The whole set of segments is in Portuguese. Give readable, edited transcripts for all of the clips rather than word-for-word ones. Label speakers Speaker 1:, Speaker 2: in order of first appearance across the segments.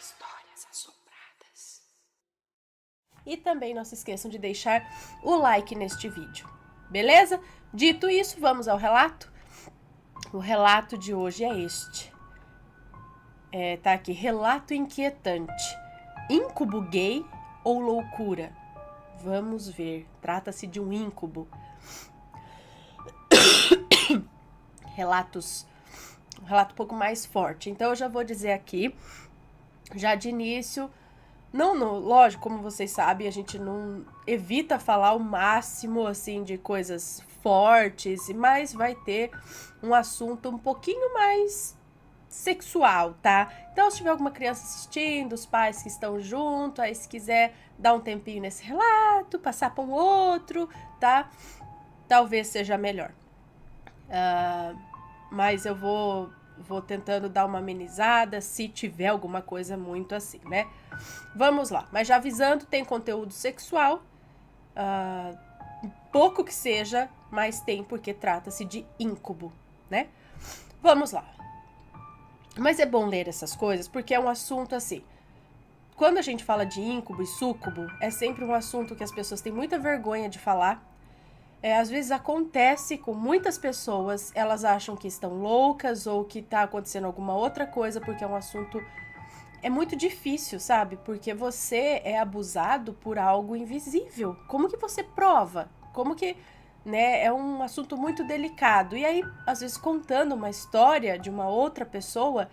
Speaker 1: Histórias assombradas. E também não se esqueçam de deixar o like neste vídeo, beleza? Dito isso, vamos ao relato? O relato de hoje é este. Tá aqui, relato inquietante. Íncubo gay ou loucura? Vamos ver. Trata-se de um íncubo. Um relato um pouco mais forte. Então eu já vou dizer aqui, já de início, lógico, como vocês sabem, a gente não evita falar o máximo assim de coisas fortes, mas vai ter um assunto um pouquinho mais sexual, tá? Então, se tiver alguma criança assistindo, os pais que estão junto, aí se quiser dar um tempinho nesse relato, passar para um outro, tá? Talvez seja melhor. Mas eu vou tentando dar uma amenizada se tiver alguma coisa muito assim, né? Vamos lá. Mas já avisando, tem conteúdo sexual, pouco que seja, mas tem porque trata-se de íncubo, né? Vamos lá. Mas é bom ler essas coisas porque é um assunto assim. Quando a gente fala de íncubo e súcubo, é sempre um assunto que as pessoas têm muita vergonha de falar. Às vezes acontece com muitas pessoas, elas acham que estão loucas ou que está acontecendo alguma outra coisa, porque é um assunto... É muito difícil, sabe? Porque você é abusado por algo invisível. Como que você prova? Como que... Né? É um assunto muito delicado. E aí, às vezes, contando uma história de uma outra pessoa,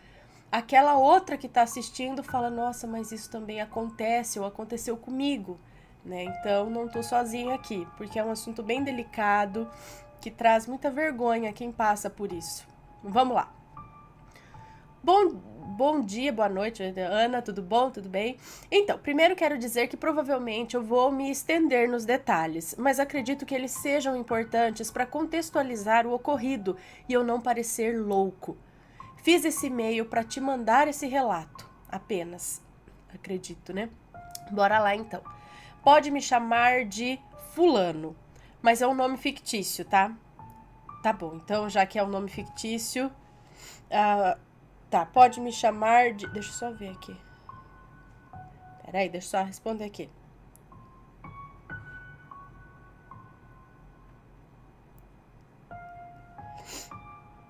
Speaker 1: aquela outra que está assistindo fala, nossa, mas isso também acontece ou aconteceu comigo, né? Então, não tô sozinha aqui, porque é um assunto bem delicado, que traz muita vergonha a quem passa por isso. Vamos lá. Bom dia, boa noite, Ana, tudo bom? Tudo bem? Então, primeiro quero dizer que provavelmente eu vou me estender nos detalhes, mas acredito que eles sejam importantes para contextualizar o ocorrido e eu não parecer louco. Fiz esse e-mail para te mandar esse relato, apenas. Acredito, né? Bora lá, então. Pode me chamar de fulano, mas é um nome fictício, tá? Tá bom, então já que é um nome fictício... Tá, pode me chamar de... Deixa eu só ver aqui. Peraí, deixa eu só responder aqui.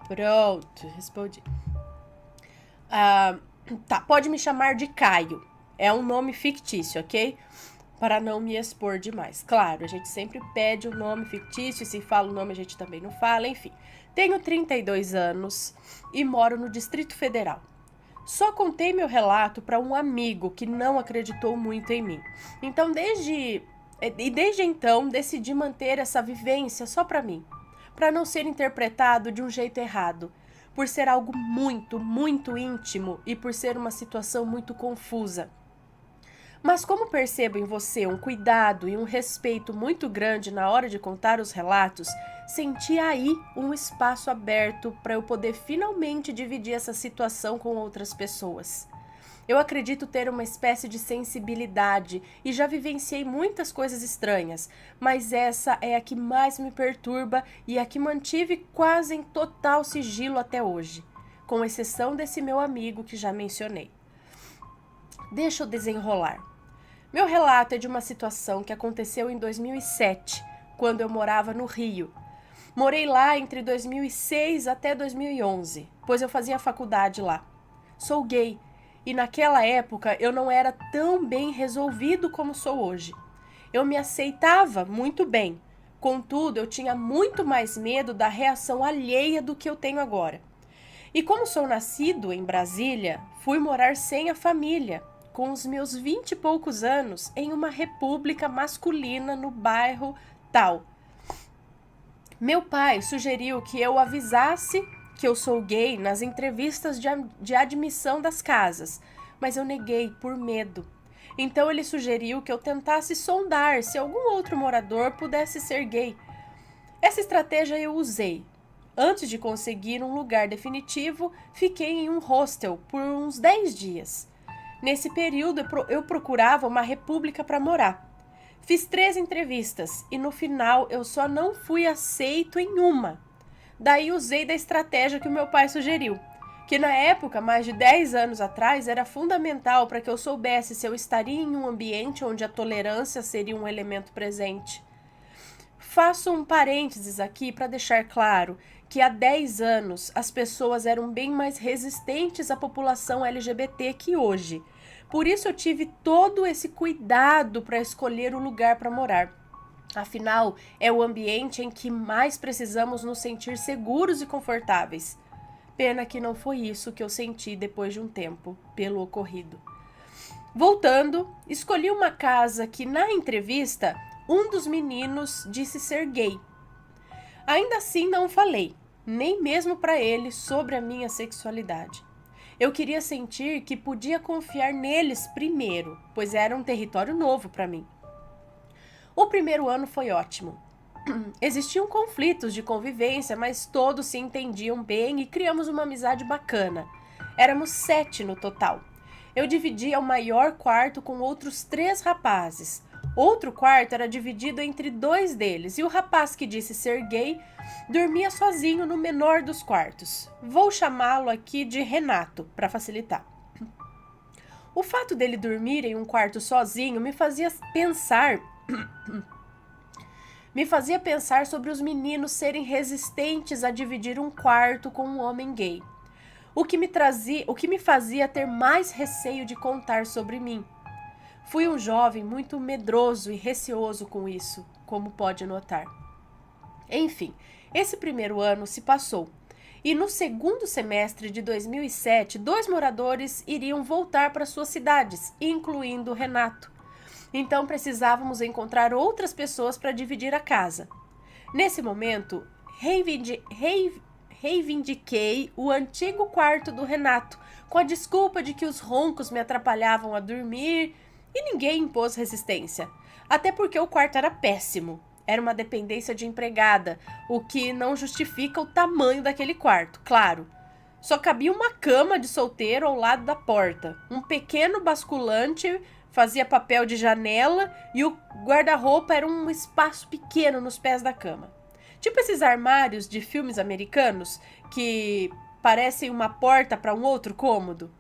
Speaker 1: Pronto, respondi. Tá, pode me chamar de Caio. É um nome fictício, ok? Para não me expor demais. Claro, a gente sempre pede um nome fictício, se fala o nome a gente também não fala, enfim. Tenho 32 anos e moro no Distrito Federal. Só contei meu relato para um amigo que não acreditou muito em mim. Então, desde então, decidi manter essa vivência só para mim, para não ser interpretado de um jeito errado, por ser algo muito, muito íntimo e por ser uma situação muito confusa. Mas como percebo em você um cuidado e um respeito muito grande na hora de contar os relatos, senti aí um espaço aberto para eu poder finalmente dividir essa situação com outras pessoas. Eu acredito ter uma espécie de sensibilidade e já vivenciei muitas coisas estranhas, mas essa é a que mais me perturba e a que mantive quase em total sigilo até hoje, com exceção desse meu amigo que já mencionei. Deixa eu desenrolar. Meu relato é de uma situação que aconteceu em 2007, quando eu morava no Rio. Morei lá entre 2006 até 2011, pois eu fazia faculdade lá. Sou gay e naquela época eu não era tão bem resolvido como sou hoje. Eu me aceitava muito bem, contudo eu tinha muito mais medo da reação alheia do que eu tenho agora. E como sou nascido em Brasília, fui morar sem a família, com os meus 20 e poucos anos, em uma república masculina no bairro tal. Meu pai sugeriu que eu avisasse que eu sou gay nas entrevistas de admissão das casas, mas eu neguei por medo. Então ele sugeriu que eu tentasse sondar se algum outro morador pudesse ser gay. Essa estratégia eu usei. Antes de conseguir um lugar definitivo, fiquei em um hostel por uns 10 dias. Nesse período, eu procurava uma república para morar. Fiz 3 entrevistas e no final eu só não fui aceito em uma. Daí usei da estratégia que o meu pai sugeriu. que na época, mais de 10 anos atrás, era fundamental para que eu soubesse se eu estaria em um ambiente onde a tolerância seria um elemento presente. Faço um parênteses aqui para deixar claro que há 10 anos as pessoas eram bem mais resistentes à população LGBT que hoje. Por isso eu tive todo esse cuidado para escolher o lugar para morar. Afinal, é o ambiente em que mais precisamos nos sentir seguros e confortáveis. Pena que não foi isso que eu senti depois de um tempo, pelo ocorrido. Voltando, escolhi uma casa que, na entrevista, um dos meninos disse ser gay. Ainda assim, não falei, nem mesmo para ele, sobre a minha sexualidade. Eu queria sentir que podia confiar neles primeiro, pois era um território novo para mim. O primeiro ano foi ótimo. Existiam conflitos de convivência, mas todos se entendiam bem e criamos uma amizade bacana. Éramos 7 no total. Eu dividia o maior quarto com outros 3 rapazes. Outro quarto era dividido entre 2 deles e o rapaz que disse ser gay dormia sozinho no menor dos quartos. Vou chamá-lo aqui de Renato, para facilitar. O fato dele dormir em um quarto sozinho me fazia pensar sobre os meninos serem resistentes a dividir um quarto com um homem gay. O que me fazia ter mais receio de contar sobre mim. Fui um jovem muito medroso e receoso com isso, como pode notar. Enfim, esse primeiro ano se passou. E no segundo semestre de 2007, 2 moradores iriam voltar para suas cidades, incluindo o Renato. Então precisávamos encontrar outras pessoas para dividir a casa. Nesse momento, reivindiquei o antigo quarto do Renato, com a desculpa de que os roncos me atrapalhavam a dormir e ninguém impôs resistência. Até porque o quarto era péssimo. Era uma dependência de empregada, o que não justifica o tamanho daquele quarto, claro. Só cabia uma cama de solteiro ao lado da porta, um pequeno basculante fazia papel de janela e o guarda-roupa era um espaço pequeno nos pés da cama. Tipo esses armários de filmes americanos que parecem uma porta para um outro cômodo.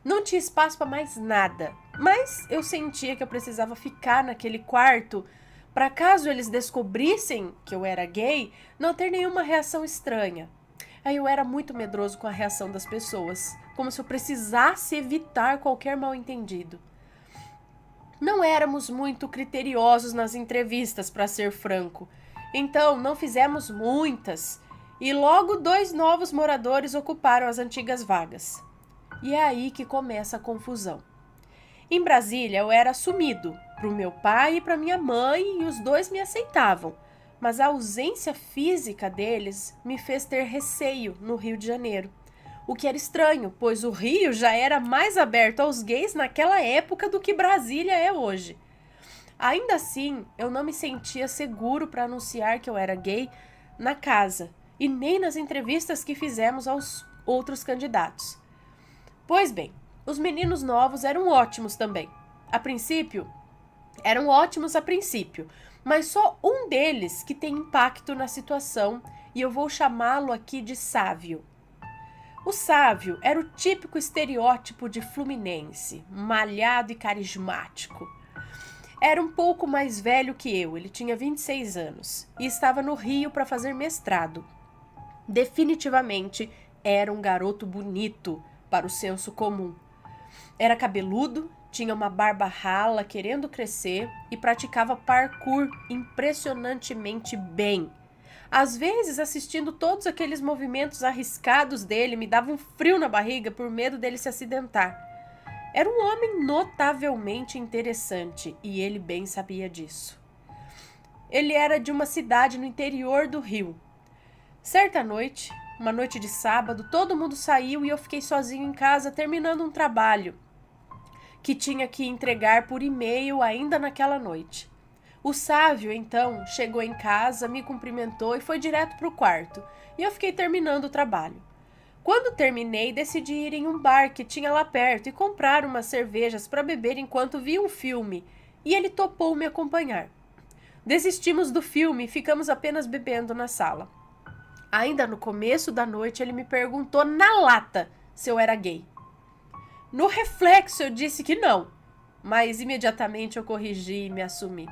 Speaker 1: Não tinha espaço para mais nada, mas eu sentia que eu precisava ficar naquele quarto para caso eles descobrissem que eu era gay, não ter nenhuma reação estranha. Aí eu era muito medroso com a reação das pessoas, como se eu precisasse evitar qualquer mal-entendido. Não éramos muito criteriosos nas entrevistas, para ser franco. Então, não fizemos muitas. E logo 2 novos moradores ocuparam as antigas vagas. E é aí que começa a confusão. Em Brasília, eu era assumido para o meu pai e para minha mãe e os 2 me aceitavam. Mas a ausência física deles me fez ter receio no Rio de Janeiro. O que era estranho, pois o Rio já era mais aberto aos gays naquela época do que Brasília é hoje. Ainda assim, eu não me sentia seguro para anunciar que eu era gay na casa e nem nas entrevistas que fizemos aos outros candidatos. Pois bem, os meninos novos eram ótimos também. Eram ótimos a princípio, mas só um deles que tem impacto na situação e eu vou chamá-lo aqui de Sávio. O Sávio era o típico estereótipo de fluminense, malhado e carismático. Era um pouco mais velho que eu, ele tinha 26 anos e estava no Rio para fazer mestrado. Definitivamente era um garoto bonito para o senso comum. Era cabeludo, tinha uma barba rala querendo crescer e praticava parkour impressionantemente bem. Às vezes, assistindo todos aqueles movimentos arriscados dele, me dava um frio na barriga por medo dele se acidentar. Era um homem notavelmente interessante e ele bem sabia disso. Ele era de uma cidade no interior do Rio. Certa noite, uma noite de sábado, todo mundo saiu e eu fiquei sozinho em casa terminando um trabalho que tinha que entregar por e-mail ainda naquela noite. O Sávio, então, chegou em casa, me cumprimentou e foi direto para o quarto, e eu fiquei terminando o trabalho. Quando terminei, decidi ir em um bar que tinha lá perto e comprar umas cervejas para beber enquanto via um filme, e ele topou me acompanhar. Desistimos do filme e ficamos apenas bebendo na sala. Ainda no começo da noite, ele me perguntou na lata se eu era gay. No reflexo eu disse que não, mas imediatamente eu corrigi e me assumi.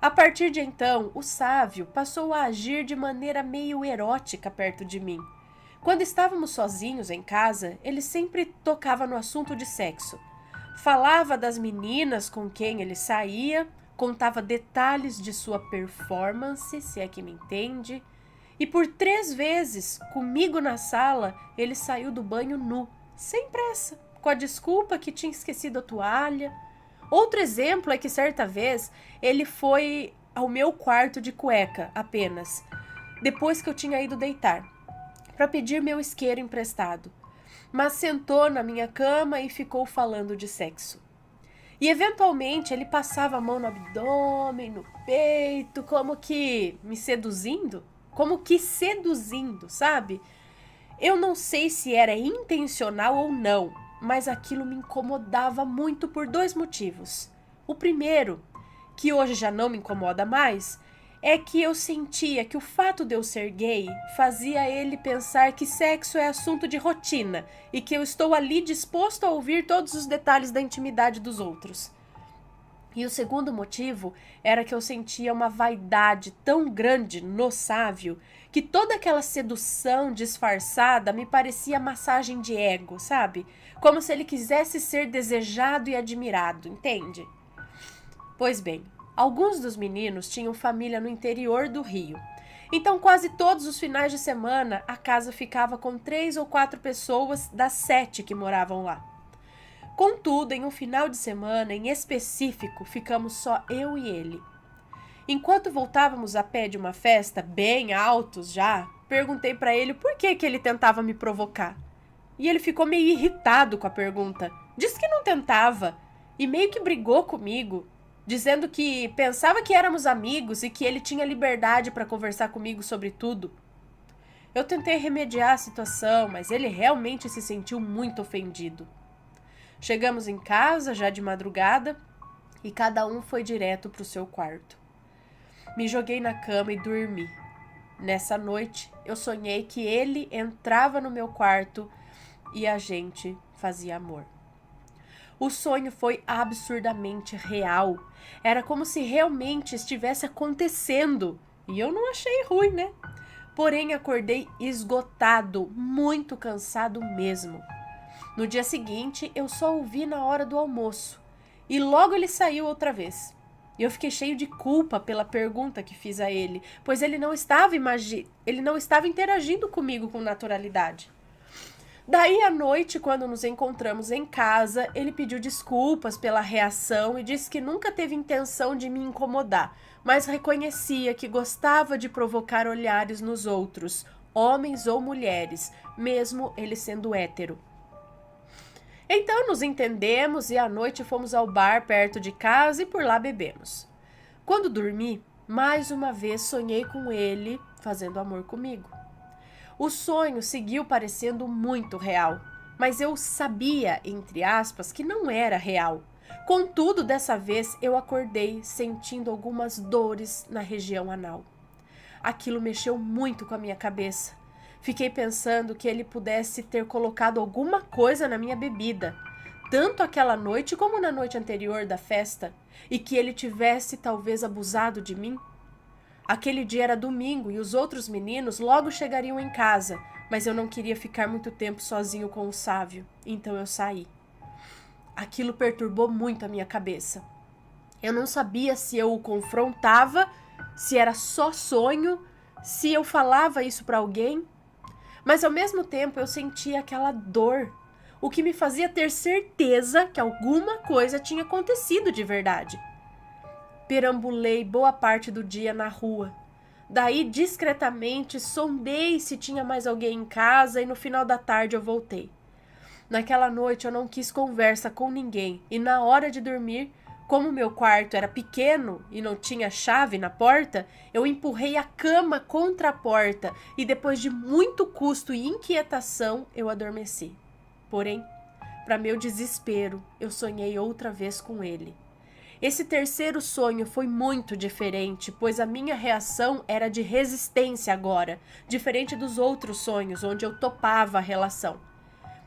Speaker 1: A partir de então, o Sávio passou a agir de maneira meio erótica perto de mim. Quando estávamos sozinhos em casa, ele sempre tocava no assunto de sexo. Falava das meninas com quem ele saía, contava detalhes de sua performance, se é que me entende. E por 3 vezes, comigo na sala, ele saiu do banho nu, sem pressa, com a desculpa que tinha esquecido a toalha. Outro exemplo é que certa vez ele foi ao meu quarto de cueca apenas, depois que eu tinha ido deitar, para pedir meu isqueiro emprestado, mas sentou na minha cama e ficou falando de sexo. E eventualmente ele passava a mão no abdômen, no peito, como que seduzindo, sabe? Eu não sei se era intencional ou não, mas aquilo me incomodava muito por 2 motivos. O primeiro, que hoje já não me incomoda mais, é que eu sentia que o fato de eu ser gay fazia ele pensar que sexo é assunto de rotina e que eu estou ali disposto a ouvir todos os detalhes da intimidade dos outros. E o segundo motivo era que eu sentia uma vaidade tão grande no Sávio que toda aquela sedução disfarçada me parecia massagem de ego, sabe? Como se ele quisesse ser desejado e admirado, entende? Pois bem, alguns dos meninos tinham família no interior do Rio. Então, quase todos os finais de semana, a casa ficava com 3 ou 4 pessoas das 7 que moravam lá. Contudo, em um final de semana em específico, ficamos só eu e ele. Enquanto voltávamos a pé de uma festa, bem altos já, perguntei para ele por que ele tentava me provocar. E ele ficou meio irritado com a pergunta. Disse que não tentava e meio que brigou comigo, dizendo que pensava que éramos amigos e que ele tinha liberdade para conversar comigo sobre tudo. Eu tentei remediar a situação, mas ele realmente se sentiu muito ofendido. Chegamos em casa, já de madrugada, e cada um foi direto para o seu quarto. Me joguei na cama e dormi. Nessa noite, eu sonhei que ele entrava no meu quarto e a gente fazia amor. O sonho foi absurdamente real. Era como se realmente estivesse acontecendo. E eu não achei ruim, né? Porém, acordei esgotado, muito cansado mesmo. No dia seguinte, eu só o vi na hora do almoço. E logo ele saiu outra vez. Eu fiquei cheio de culpa pela pergunta que fiz a ele, pois ele não estava interagindo comigo com naturalidade. Daí à noite, quando nos encontramos em casa, ele pediu desculpas pela reação e disse que nunca teve intenção de me incomodar, mas reconhecia que gostava de provocar olhares nos outros, homens ou mulheres, mesmo ele sendo hétero. Então nos entendemos e à noite fomos ao bar perto de casa e por lá bebemos. Quando dormi, mais uma vez sonhei com ele fazendo amor comigo. O sonho seguiu parecendo muito real, mas eu sabia, entre aspas, que não era real. Contudo, dessa vez eu acordei sentindo algumas dores na região anal. Aquilo mexeu muito com a minha cabeça. Fiquei pensando que ele pudesse ter colocado alguma coisa na minha bebida, tanto aquela noite como na noite anterior da festa, e que ele tivesse talvez abusado de mim. Aquele dia era domingo e os outros meninos logo chegariam em casa, mas eu não queria ficar muito tempo sozinho com o Sávio, então eu saí. Aquilo perturbou muito a minha cabeça. Eu não sabia se eu o confrontava, se era só sonho, se eu falava isso para alguém. Mas ao mesmo tempo eu sentia aquela dor, o que me fazia ter certeza que alguma coisa tinha acontecido de verdade. Perambulei boa parte do dia na rua. Daí, discretamente, sondei se tinha mais alguém em casa e no final da tarde eu voltei. Naquela noite eu não quis conversa com ninguém e na hora de dormir, como meu quarto era pequeno e não tinha chave na porta, eu empurrei a cama contra a porta e depois de muito custo e inquietação, eu adormeci. Porém, para meu desespero, eu sonhei outra vez com ele. Esse terceiro sonho foi muito diferente, pois a minha reação era de resistência agora, diferente dos outros sonhos onde eu topava a relação.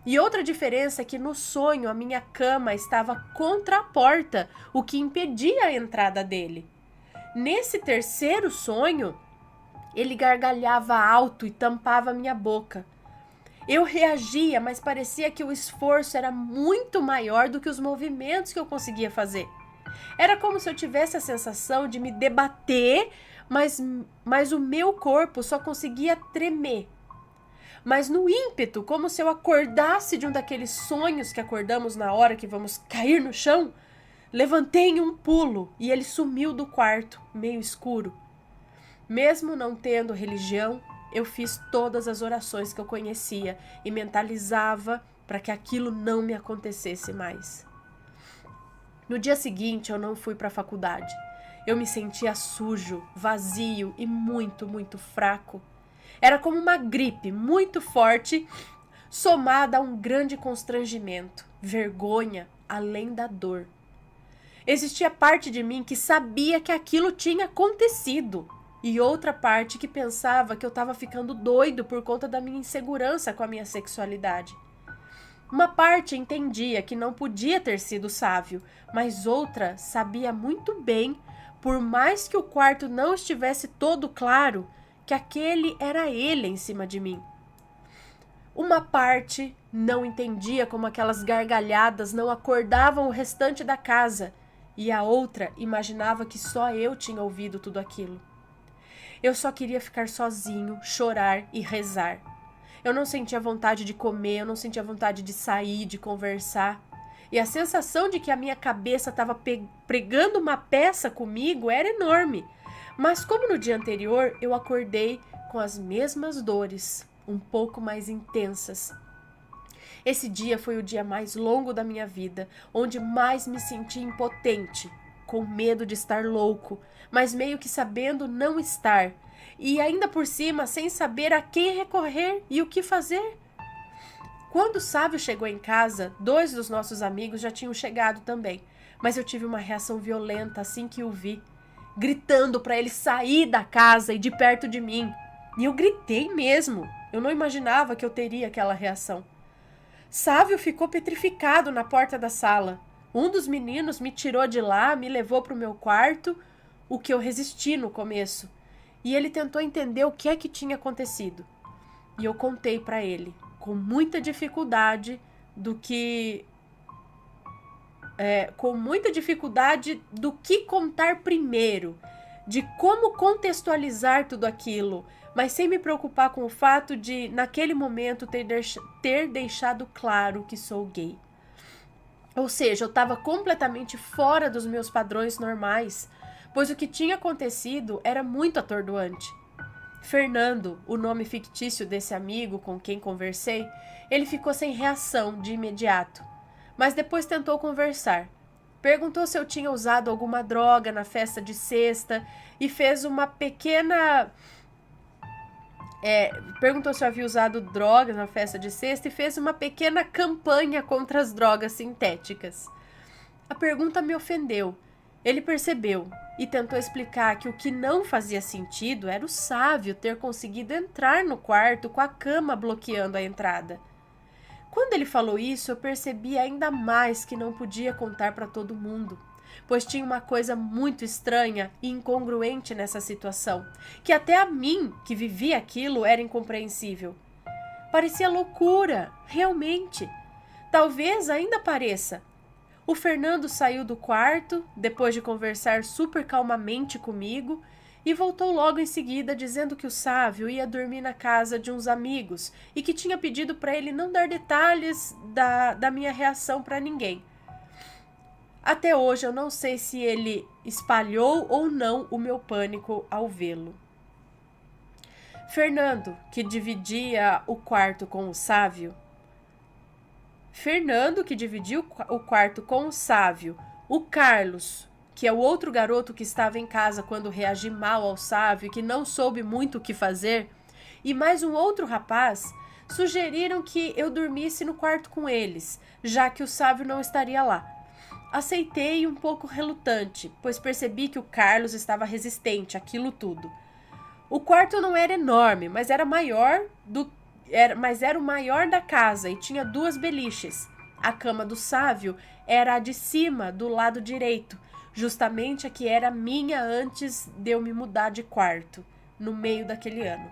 Speaker 1: E outra diferença é que no sonho a minha cama estava contra a porta, o que impedia a entrada dele. Nesse terceiro sonho, ele gargalhava alto e tampava minha boca. Eu reagia, mas parecia que o esforço era muito maior do que os movimentos que eu conseguia fazer. Era como se eu tivesse a sensação de me debater, mas o meu corpo só conseguia tremer. Mas no ímpeto, como se eu acordasse de um daqueles sonhos que acordamos na hora que vamos cair no chão, levantei em um pulo e ele sumiu do quarto, meio escuro. Mesmo não tendo religião, eu fiz todas as orações que eu conhecia e mentalizava para que aquilo não me acontecesse mais. No dia seguinte, eu não fui para a faculdade. Eu me sentia sujo, vazio e muito, muito fraco. Era como uma gripe muito forte, somada a um grande constrangimento, vergonha, além da dor. Existia parte de mim que sabia que aquilo tinha acontecido e outra parte que pensava que eu estava ficando doido por conta da minha insegurança com a minha sexualidade. Uma parte entendia que não podia ter sido Sávio, mas outra sabia muito bem, por mais que o quarto não estivesse todo claro, que aquele era ele em cima de mim. Uma parte não entendia como aquelas gargalhadas não acordavam o restante da casa, e a outra imaginava que só eu tinha ouvido tudo aquilo. Eu só queria ficar sozinho, chorar e rezar. Eu não sentia vontade de comer, eu não sentia vontade de sair, de conversar. E a sensação de que a minha cabeça estava pregando uma peça comigo era enorme. Mas como no dia anterior, eu acordei com as mesmas dores, um pouco mais intensas. Esse dia foi o dia mais longo da minha vida, onde mais me senti impotente, com medo de estar louco, mas meio que sabendo não estar. E ainda por cima, sem saber a quem recorrer e o que fazer. Quando o Sávio chegou em casa, 2 dos nossos amigos já tinham chegado também, mas eu tive uma reação violenta assim que o vi, gritando para ele sair da casa e de perto de mim. E eu gritei mesmo. Eu não imaginava que eu teria aquela reação. Sávio ficou petrificado na porta da sala. Um dos meninos me tirou de lá, me levou para o meu quarto, o que eu resisti no começo. E ele tentou entender o que é que tinha acontecido. E eu contei para ele, com muita dificuldade, do que contar primeiro, de como contextualizar tudo aquilo, mas sem me preocupar com o fato de, naquele momento, ter deixado claro que sou gay. Ou seja, eu estava completamente fora dos meus padrões normais, pois o que tinha acontecido era muito atordoante. Fernando, o nome fictício desse amigo com quem conversei, ele ficou sem reação de imediato, mas depois tentou conversar. Perguntou se eu tinha usado alguma droga na festa de sexta e fez uma pequena... perguntou se eu havia usado drogas na festa de sexta e fez uma pequena campanha contra as drogas sintéticas. A pergunta me ofendeu. Ele percebeu e tentou explicar que o que não fazia sentido era o Sávio ter conseguido entrar no quarto com a cama bloqueando a entrada. Quando ele falou isso, eu percebi ainda mais que não podia contar para todo mundo, pois tinha uma coisa muito estranha e incongruente nessa situação, que até a mim, que vivia aquilo, era incompreensível. Parecia loucura, realmente. Talvez ainda pareça. O Fernando saiu do quarto, depois de conversar super calmamente comigo, e voltou logo em seguida dizendo que o Sávio ia dormir na casa de uns amigos e que tinha pedido para ele não dar detalhes da minha reação para ninguém. Até hoje eu não sei se ele espalhou ou não o meu pânico ao vê-lo. Fernando, que dividia o quarto com o Sávio, o Carlos, que é o outro garoto que estava em casa quando reagi mal ao Sávio e que não soube muito o que fazer, e mais um outro rapaz, sugeriram que eu dormisse no quarto com eles, já que o Sávio não estaria lá. Aceitei um pouco relutante, pois percebi que o Carlos estava resistente àquilo tudo. O quarto não era enorme, mas era maior mas era o maior da casa e tinha 2 beliches. A cama do Sávio era a de cima, do lado direito, justamente a que era minha antes de eu me mudar de quarto, no meio daquele ano.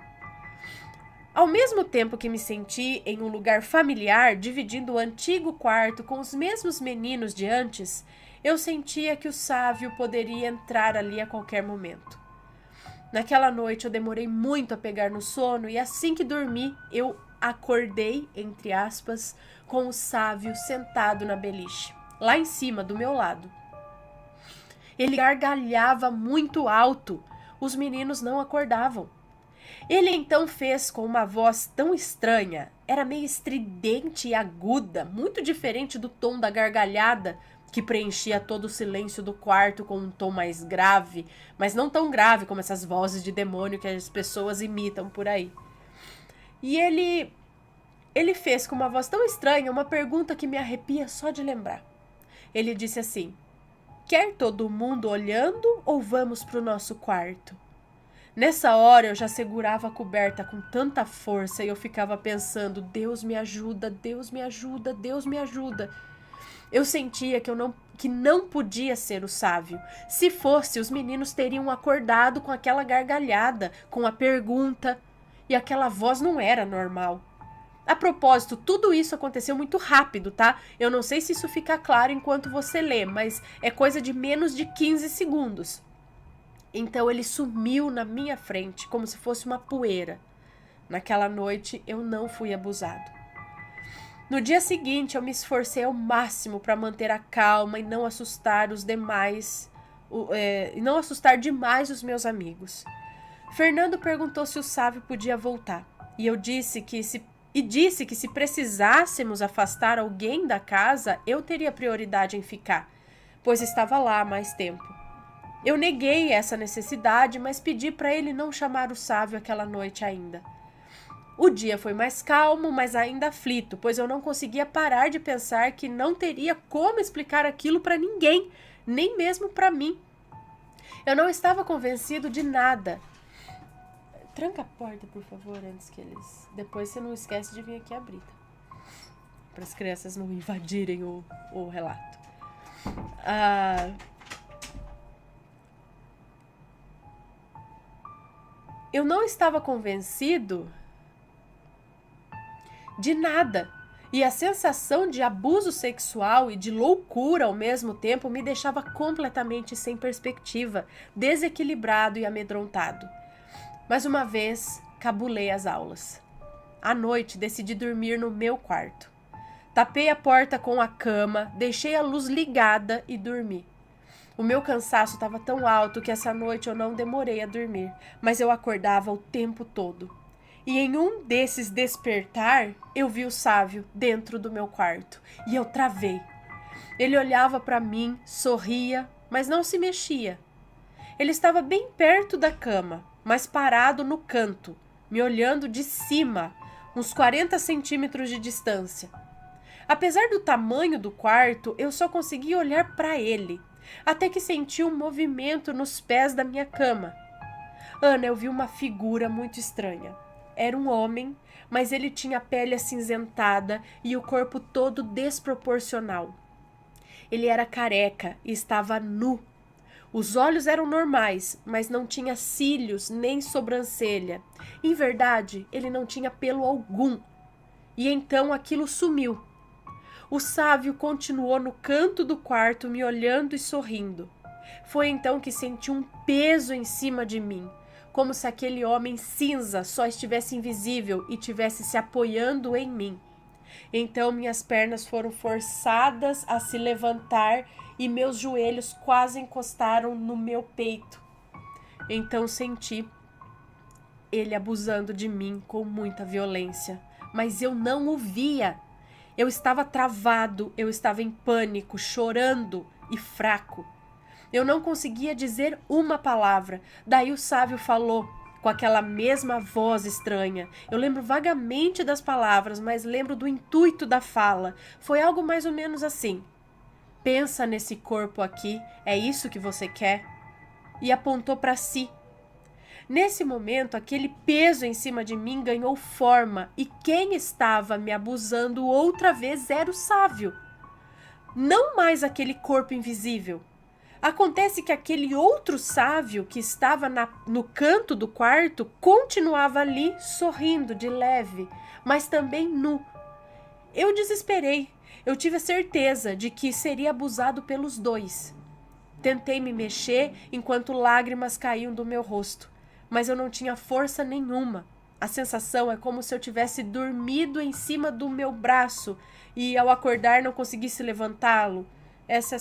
Speaker 1: Ao mesmo tempo que me senti em um lugar familiar, dividindo o antigo quarto com os mesmos meninos de antes, eu sentia que o Sávio poderia entrar ali a qualquer momento. Naquela noite eu demorei muito a pegar no sono e assim que dormi, eu acordei, entre aspas, com o Sávio sentado na beliche, lá em cima, do meu lado. Ele gargalhava muito alto. Os meninos não acordavam. Ele então fez com uma voz tão estranha, era meio estridente e aguda, muito diferente do tom da gargalhada, que preenchia todo o silêncio do quarto com um tom mais grave, mas não tão grave como essas vozes de demônio que as pessoas imitam por aí. E ele fez com uma voz tão estranha uma pergunta que me arrepia só de lembrar. Ele disse assim: quer todo mundo olhando ou vamos pro nosso quarto? Nessa hora eu já segurava a coberta com tanta força e eu ficava pensando: Deus me ajuda, Deus me ajuda, Deus me ajuda. Eu sentia que não podia ser o Sávio. Se fosse, os meninos teriam acordado com aquela gargalhada, com a pergunta, e aquela voz não era normal. A propósito, tudo isso aconteceu muito rápido, tá? Eu não sei se isso fica claro enquanto você lê, mas é coisa de menos de 15 segundos. Então ele sumiu na minha frente, como se fosse uma poeira. Naquela noite eu não fui abusado. No dia seguinte eu me esforcei ao máximo para manter a calma e não assustar os demais, e não assustar demais os meus amigos. Fernando perguntou se o Sávio podia voltar, e eu disse que se precisássemos afastar alguém da casa, eu teria prioridade em ficar, pois estava lá há mais tempo. Eu neguei essa necessidade, mas pedi para ele não chamar o Sávio aquela noite ainda. O dia foi mais calmo, mas ainda aflito, pois eu não conseguia parar de pensar que não teria como explicar aquilo para ninguém, nem mesmo para mim. Eu não estava convencido de nada. Tranca a porta, por favor, antes que eles... Depois você não esquece de vir aqui abrir, tá? Para as crianças não invadirem o relato. Eu não estava convencido de nada. E a sensação de abuso sexual e de loucura ao mesmo tempo me deixava completamente sem perspectiva, desequilibrado e amedrontado. Mais uma vez, cabulei as aulas. À noite, decidi dormir no meu quarto. Tapei a porta com a cama, deixei a luz ligada e dormi. O meu cansaço estava tão alto que essa noite eu não demorei a dormir, mas eu acordava o tempo todo. E em um desses despertar, eu vi o Sávio dentro do meu quarto. E eu travei. Ele olhava para mim, sorria, mas não se mexia. Ele estava bem perto da cama, mas parado no canto, me olhando de cima, uns 40 centímetros de distância. Apesar do tamanho do quarto, eu só conseguia olhar para ele, até que senti um movimento nos pés da minha cama. Ana, eu vi uma figura muito estranha. Era um homem, mas ele tinha a pele acinzentada e o corpo todo desproporcional. Ele era careca e estava nu. Os olhos eram normais, mas não tinha cílios nem sobrancelha. Em verdade, ele não tinha pelo algum. E então aquilo sumiu. O Sávio continuou no canto do quarto me olhando e sorrindo. Foi então que senti um peso em cima de mim, como se aquele homem cinza só estivesse invisível e tivesse se apoiando em mim. Então minhas pernas foram forçadas a se levantar e meus joelhos quase encostaram no meu peito. Então senti ele abusando de mim com muita violência, mas eu não o via. Eu estava travado, eu estava em pânico, chorando e fraco. Eu não conseguia dizer uma palavra. Daí o Sávio falou com aquela mesma voz estranha. Eu lembro vagamente das palavras, mas lembro do intuito da fala. Foi algo mais ou menos assim: pensa nesse corpo aqui, é isso que você quer? E apontou para si. Nesse momento, aquele peso em cima de mim ganhou forma e quem estava me abusando outra vez era o Sávio. Não mais aquele corpo invisível. Acontece que aquele outro Sávio que estava no canto do quarto continuava ali sorrindo de leve, mas também nu. Eu desesperei. Eu tive a certeza de que seria abusado pelos dois. Tentei me mexer enquanto lágrimas caíam do meu rosto, mas eu não tinha força nenhuma. A sensação é como se eu tivesse dormido em cima do meu braço e ao acordar não conseguisse levantá-lo. Essa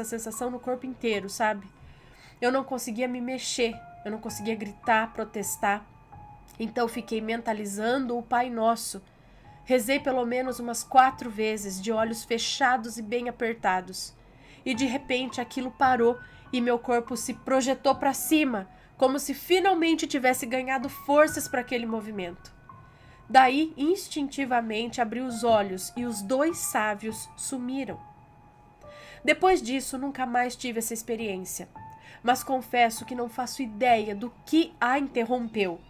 Speaker 1: sensação no corpo inteiro, sabe? Eu não conseguia me mexer, eu não conseguia gritar, protestar. Então fiquei mentalizando o Pai Nosso. Rezei pelo menos umas 4 vezes, de olhos fechados e bem apertados. E de repente aquilo parou e meu corpo se projetou para cima, como se finalmente tivesse ganhado forças para aquele movimento. Daí, instintivamente, abri os olhos e os 2 sábios sumiram. Depois disso, nunca mais tive essa experiência, mas confesso que não faço ideia do que a interrompeu.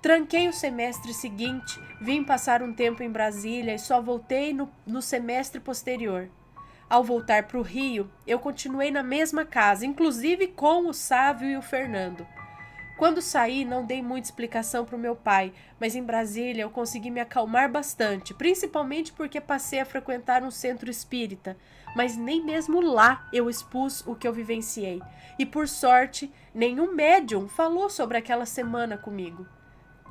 Speaker 1: Tranquei o semestre seguinte, vim passar um tempo em Brasília e só voltei no semestre posterior. Ao voltar para o Rio, eu continuei na mesma casa, inclusive com o Sávio e o Fernando. Quando saí, não dei muita explicação para o meu pai, mas em Brasília eu consegui me acalmar bastante, principalmente porque passei a frequentar um centro espírita, mas nem mesmo lá eu expus o que eu vivenciei. E por sorte, nenhum médium falou sobre aquela semana comigo.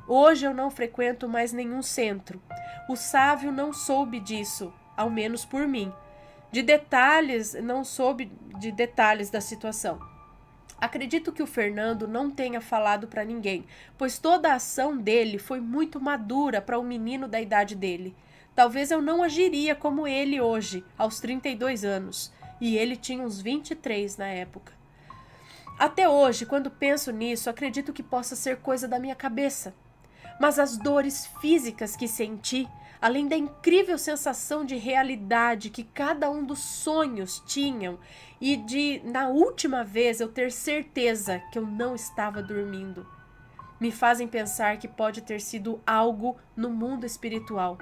Speaker 1: Hoje eu não frequento mais nenhum centro. O Sávio não soube disso, ao menos por mim. Não soube de detalhes da situação. Acredito que o Fernando não tenha falado para ninguém, pois toda a ação dele foi muito madura para um menino da idade dele. Talvez eu não agiria como ele hoje, aos 32 anos, e ele tinha uns 23 na época. Até hoje, quando penso nisso, acredito que possa ser coisa da minha cabeça. Mas as dores físicas que senti, além da incrível sensação de realidade que cada um dos sonhos tinham e de, na última vez, eu ter certeza que eu não estava dormindo, me fazem pensar que pode ter sido algo no mundo espiritual.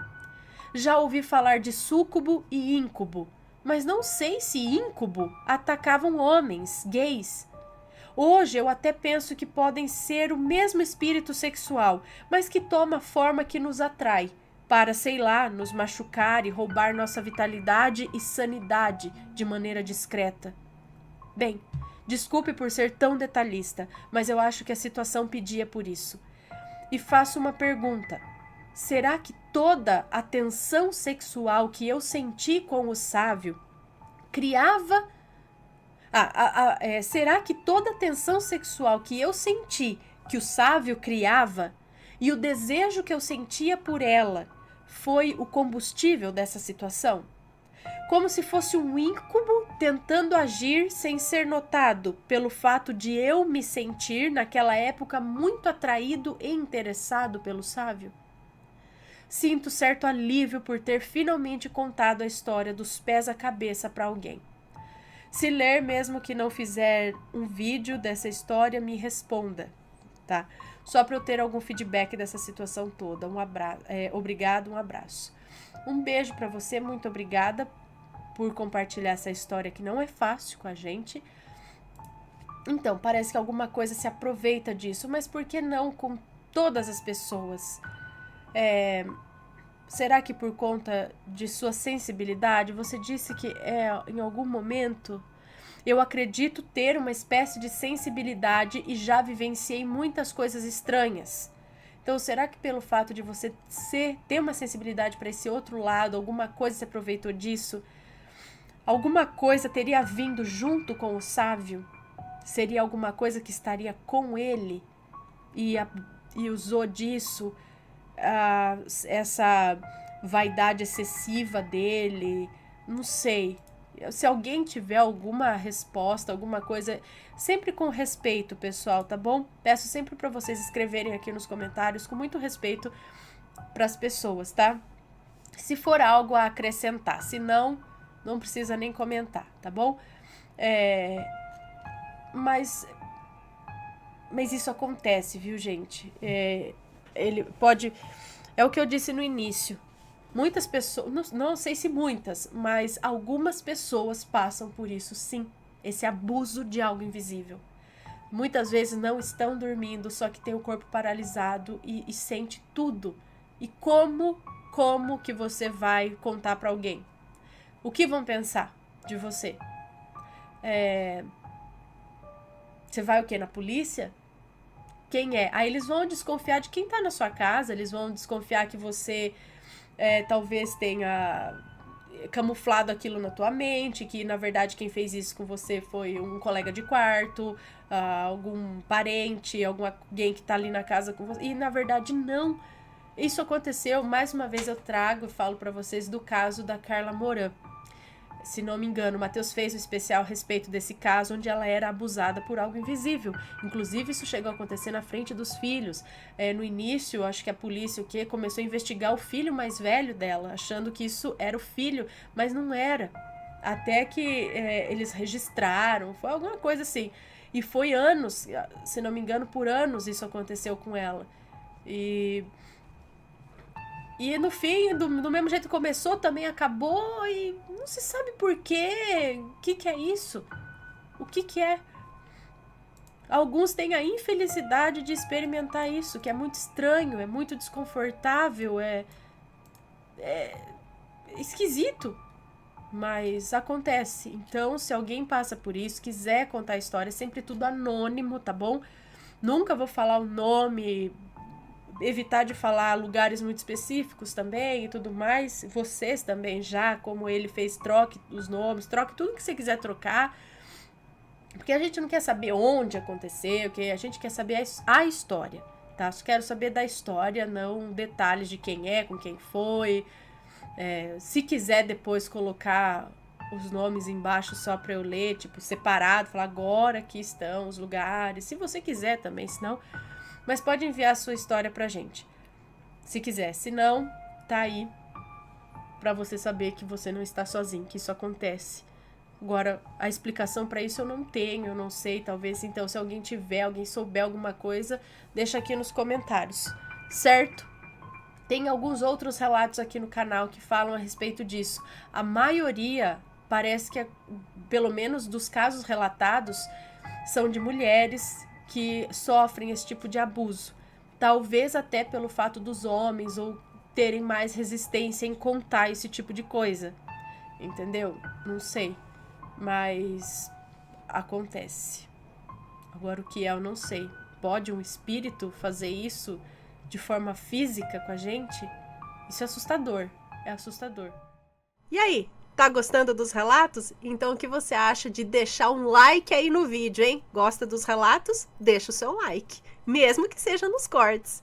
Speaker 1: Já ouvi falar de súcubo e íncubo, mas não sei se íncubo atacavam homens, gays. Hoje eu até penso que podem ser o mesmo espírito sexual, mas que toma a forma que nos atrai, para, sei lá, nos machucar e roubar nossa vitalidade e sanidade de maneira discreta. Bem, desculpe por ser tão detalhista, mas eu acho que a situação pedia por isso. E faço uma pergunta. Será que toda a tensão sexual que eu senti com o Sávio criava... será que toda a tensão sexual que eu senti, que o Sávio criava, e o desejo que eu sentia por ela, foi o combustível dessa situação? Como se fosse um íncubo tentando agir sem ser notado, pelo fato de eu me sentir, naquela época, muito atraído e interessado pelo Sávio? Sinto certo alívio por ter finalmente contado a história dos pés à cabeça para alguém. Se ler, mesmo que não fizer um vídeo dessa história, me responda, tá? Só para eu ter algum feedback dessa situação toda. Obrigado, um abraço. Um beijo para você, muito obrigada por compartilhar essa história que não é fácil com a gente. Então, parece que alguma coisa se aproveita disso, mas por que não com todas as pessoas? Será que por conta de sua sensibilidade, você disse que em algum momento eu acredito ter uma espécie de sensibilidade e já vivenciei muitas coisas estranhas. Então, será que pelo fato de você ter uma sensibilidade para esse outro lado, alguma coisa se aproveitou disso? Alguma coisa teria vindo junto com o Sávio? Seria alguma coisa que estaria com ele e usou disso, essa vaidade excessiva dele? Não sei. Se alguém tiver alguma resposta, alguma coisa, sempre com respeito, pessoal, tá bom? Peço sempre para vocês escreverem aqui nos comentários com muito respeito para as pessoas, tá? Se for algo a acrescentar, se não, não precisa nem comentar, tá bom? Mas Mas isso acontece, viu, gente? Ele pode... É o que eu disse no início. Muitas pessoas, não sei se muitas, mas algumas pessoas passam por isso, sim. Esse abuso de algo invisível. Muitas vezes não estão dormindo, só que tem o corpo paralisado e sente tudo. E como que você vai contar pra alguém? O que vão pensar de você? Você vai o quê? Na polícia? Quem é? Aí eles vão desconfiar de quem tá na sua casa, eles vão desconfiar que você talvez tenha camuflado aquilo na tua mente, que na verdade quem fez isso com você foi um colega de quarto, algum parente, alguém que tá ali na casa com você. E na verdade não. Isso aconteceu, mais uma vez eu trago e falo pra vocês do caso da Carla Moran. Se não me engano, o Matheus fez um especial a respeito desse caso, onde ela era abusada por algo invisível. Inclusive, isso chegou a acontecer na frente dos filhos. No início, acho que a polícia começou a investigar o filho mais velho dela, achando que isso era o filho, mas não era. Até que eles registraram, foi alguma coisa assim. E foi anos, se não me engano, por anos isso aconteceu com ela. E no fim, do mesmo jeito que começou, também acabou e não se sabe por quê. O que é isso? O que é? Alguns têm a infelicidade de experimentar isso, que é muito estranho, é muito desconfortável, é esquisito. Mas acontece. Então, se alguém passa por isso, quiser contar a história, é sempre tudo anônimo, tá bom? Nunca vou falar o nome, evitar de falar lugares muito específicos também e tudo mais. Vocês também já, como ele fez, troque os nomes, troque tudo que você quiser trocar. Porque a gente não quer saber onde aconteceu, okay? A gente quer saber a história, tá? Só quero saber da história, não detalhes de quem é, com quem foi. Se quiser depois colocar os nomes embaixo só pra eu ler, tipo, separado, falar agora aqui estão os lugares. Se você quiser também, senão... Mas pode enviar a sua história pra gente, se quiser. Se não, tá aí pra você saber que você não está sozinho, que isso acontece. Agora, a explicação pra isso eu não tenho, eu não sei, talvez. Então, se alguém souber alguma coisa, deixa aqui nos comentários, certo? Tem alguns outros relatos aqui no canal que falam a respeito disso. A maioria, parece que, pelo menos dos casos relatados, são de mulheres que sofrem esse tipo de abuso. Talvez até pelo fato dos homens ou terem mais resistência em contar esse tipo de coisa. Entendeu? Não sei. Mas acontece. Agora o que é, eu não sei. Pode um espírito fazer isso de forma física com a gente? Isso é assustador. É assustador. E aí? Tá gostando dos relatos? Então o que você acha de deixar um like aí no vídeo, hein? Gosta dos relatos? Deixa o seu like, mesmo que seja nos cortes.